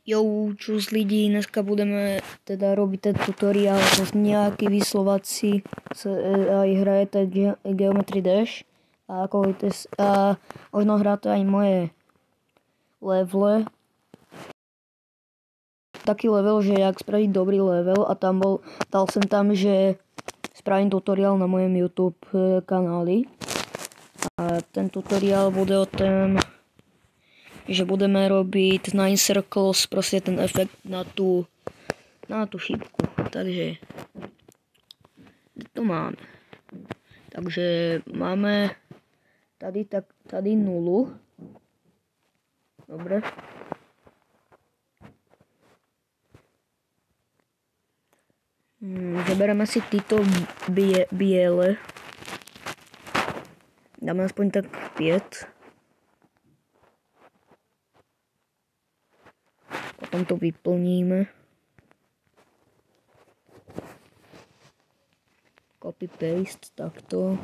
Čus lidi, dneska budeme teda robiť ten tutoriál z nejaký vyslovací aj hrajete Geometry Dash a možno hráte aj moje levele. Taký level, že jak spraviť dobrý level a dal som tam, že spravím tutoriál na mojem YouTube kanáli. A ten tutoriál bude o tom, že budeme robiť 9 circles, proste ten efekt na tú šípku. Takže to máme. Takže máme tady 0. Dobre. Zabereme si títo biele. Dáme aspoň tak 5. Potom to vyplníme. Copy paste, takto.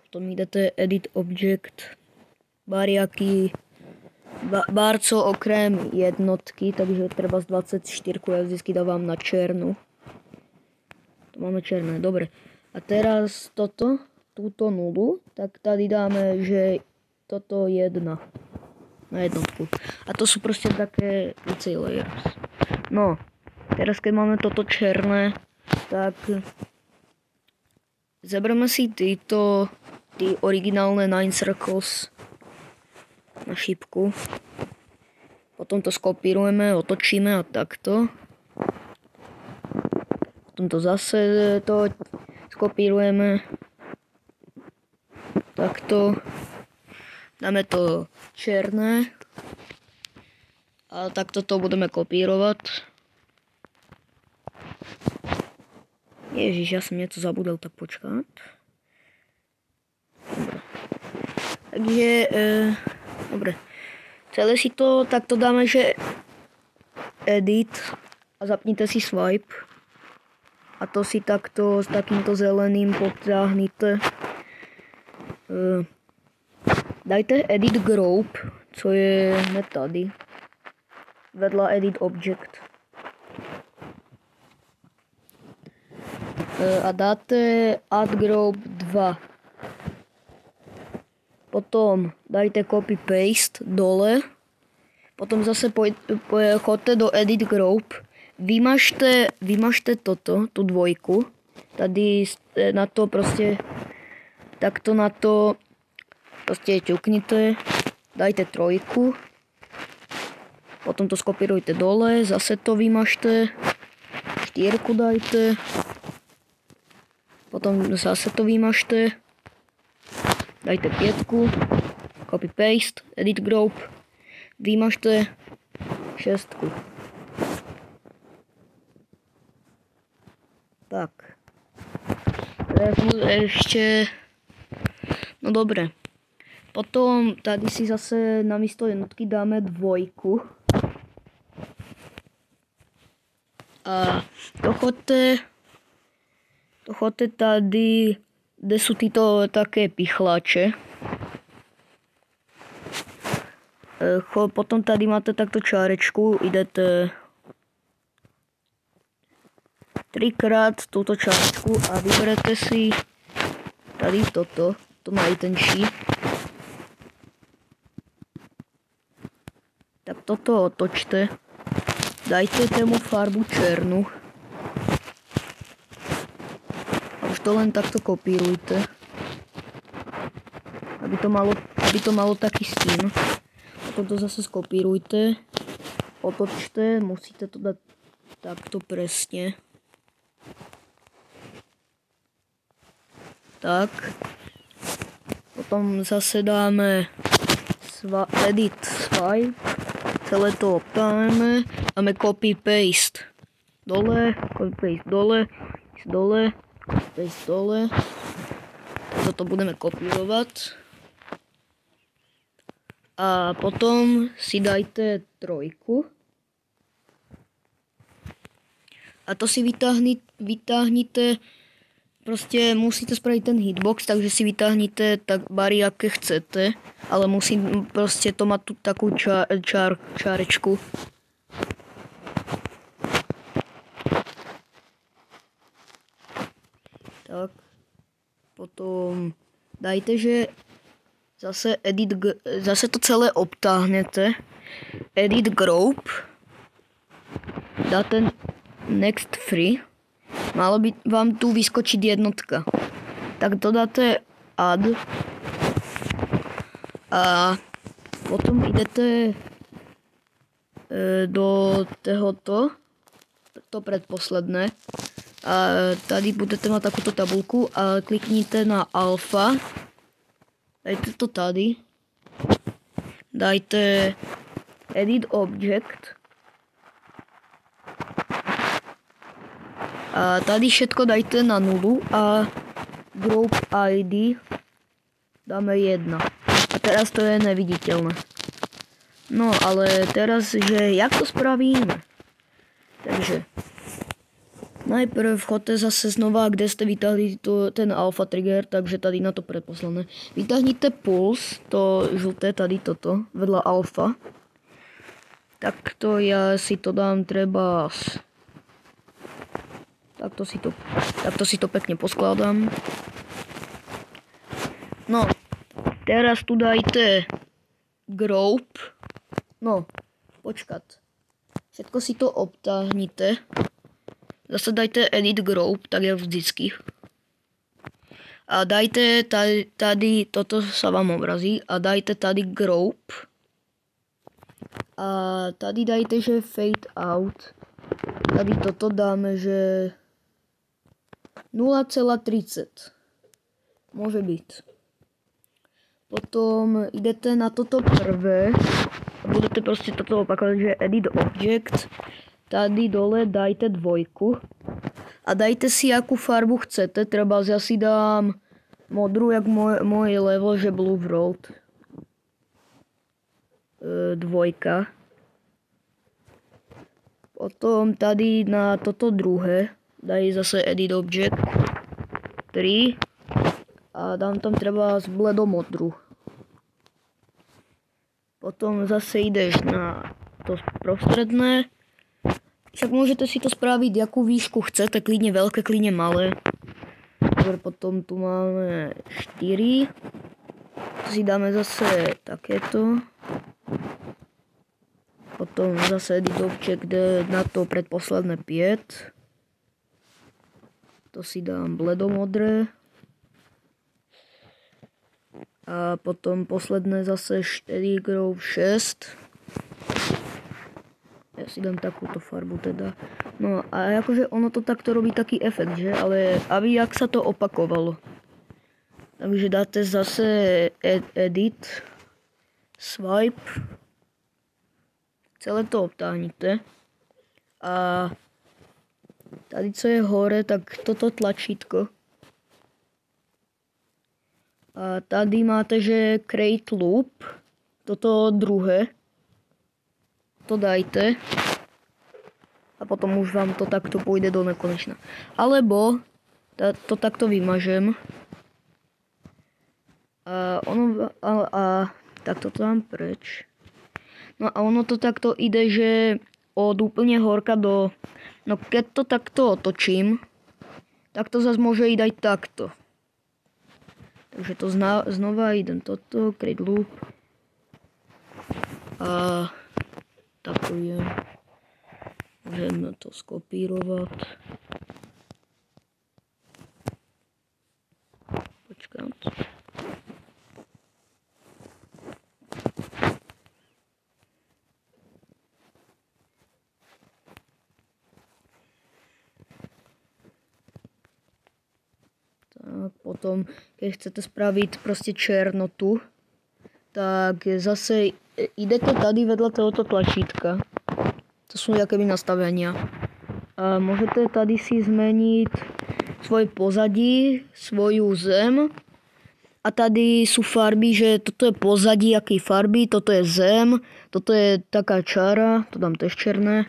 Potom idete edit object. Barco okrem jednotky, takže treba z 24, ja vždycky dávam na černu. To máme černé, dobre. A teraz túto 0, tak tady dáme, že toto 1 na jednotku. A to sú proste také viacej layers. No, teraz keď máme toto černé, tak zabereme si tie originálne 9 circles na šípku. Potom to skopírujeme, otočíme a takto. Potom to zase skopírujeme. Takto. Dáme to černé. A takto to budeme kopírovať. Ježiš, ja som niečo zabudol, tak počkať. Dobre. Takže, dobre. Celé si to takto dáme, že edit a zapnite si swipe. A to si takto s takýmto zeleným potiahnite. Dajte edit group, co je tady. Vedľa edit object. A dáte add group 2. Potom dajte copy paste dole. Potom zase choďte do edit group. Vymažte tú dvojku. Tady na to proste takto na to proste ťuknite. Dajte 3. Potom to skopírujte dole. Zase to vymažte. 4 dajte. Potom zase to vymažte. Dajte 5. Copy paste. Edit group. Vymažte 6. Tak. Teraz ešte... No dobre. Potom tady si zase namiesto jednotky dáme 2. A to chodte tady, kde sú títo také pichlače. Potom tady máte takto čárečku, idete 3x túto čárečku a vyberete si tady toto, to najtenší. Tak toto otočte, dajte tému farbu černu a už to len takto kopírujte, aby to malo taký stín. Potom to zase skopírujte, otočte, musíte to dať takto presne. Tak. Potom zase dáme edit swipe. Celé to obtáhneme. Dáme copy paste dole, copy paste dole, copy paste dole. Toto budeme kopírovať. A potom si dajte 3. A to si vytáhnite proste musíte spraviť ten hitbox, takže si vytáhnite tak bary, aké chcete, ale musí proste to mať tú takú čárečku. Tak, potom dajte, že zase to celé obtáhnete, edit group, dáte next free, malo by vám tu vyskočiť jednotka. Tak to dáte add a potom idete do tohoto, to predposledné. A tady budete mať takúto tabulku a kliknite na alfa. Dajte to tady. Dajte edit object. A tady všetko dajte na 0 a group ID dáme 1. A teraz to je neviditeľné. No ale teraz, že jak to spravíme? Takže najprv vchodte zase znova, kde ste vytáhli ten alpha trigger, takže tady na to predposledné. Vytáhnite puls, to žlté, tady toto, vedľa alfa. Takto ja si to dám treba. Takto si to pekne poskladám. No, teraz tu dajte group. No, počkat. Všetko si to obtáhnite. Zase dajte edit group, tak jak vždycky. A dajte tady, toto sa vám obrazí, a dajte tady group. A tady dajte, že fade out. Tady toto dáme, že 0,30. Môže byť. Potom idete na toto prvé a budete proste toto opakovať, že edit object. Tady dole dajte 2 a dajte si akú farbu chcete, treba ja si dám modrú, jak moje level, že blue road. 2. Potom tady na toto druhé daj zase edit object 3 a dám tam treba z bledomodru. Potom zase ideš na to prostredné. Však môžete si to spraviť, akú výšku chcete, klidne veľké, klidne malé. Dobre, potom tu máme 4. Tu si dáme zase takéto. Potom zase edit object na to predposledné 5. To si dám bledomodré. A potom posledné zase 4 group 6. Ja si dám takúto farbu teda. No a akože ono to takto robí taký efekt, že? Ale aby jak sa to opakovalo. Takže dáte zase edit, swipe. Celé to obtáhnite. A tady co je hore, tak toto tlačítko. A tady máte, že create loop. Toto druhé. To dajte a potom už vám to takto pôjde do nekonečna. Alebo to takto vymažem a takto to dám preč. No a ono to takto ide, že od úplne horka do... No keď to takto otočím, tak to zase môže ísť aj takto. Takže to znova idem toto, create loop a takto je. Môžeme to skopírovať. Počkám. Tak potom, keď chcete spraviť proste černotu, tak zase idete tady vedľa tohoto tlačítka. To sú jakéby nastavenia. A môžete tady si zmeniť svoje pozadí, svoju zem. A tady sú farby, že toto je pozadí, aký farby, toto je zem, toto je taká čara, to dám tiež černé.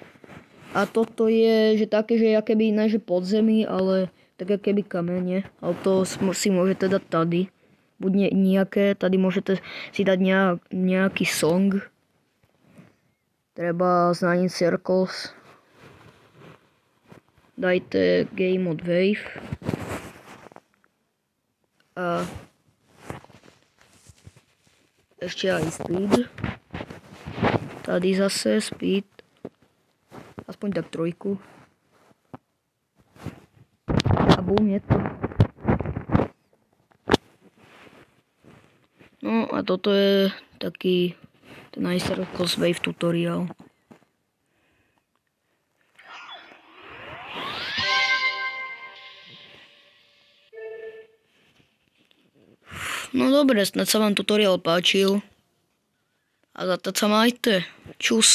A toto je, že také, že jakéby ne, že podzemí, ale také keby kamene, ale to si môžete dať tady. Buď nejaké, tady môžete si dať nejaký song. Treba znaniť circles. Dajte game mode wave. A ešte aj speed. Tady zase speed. Aspoň tak 3. A bum, je to. No a toto je taký ten iCircles Wave tutorial. No dobre, snad sa vám tutoriál páčil. A za to sa majte. Čus.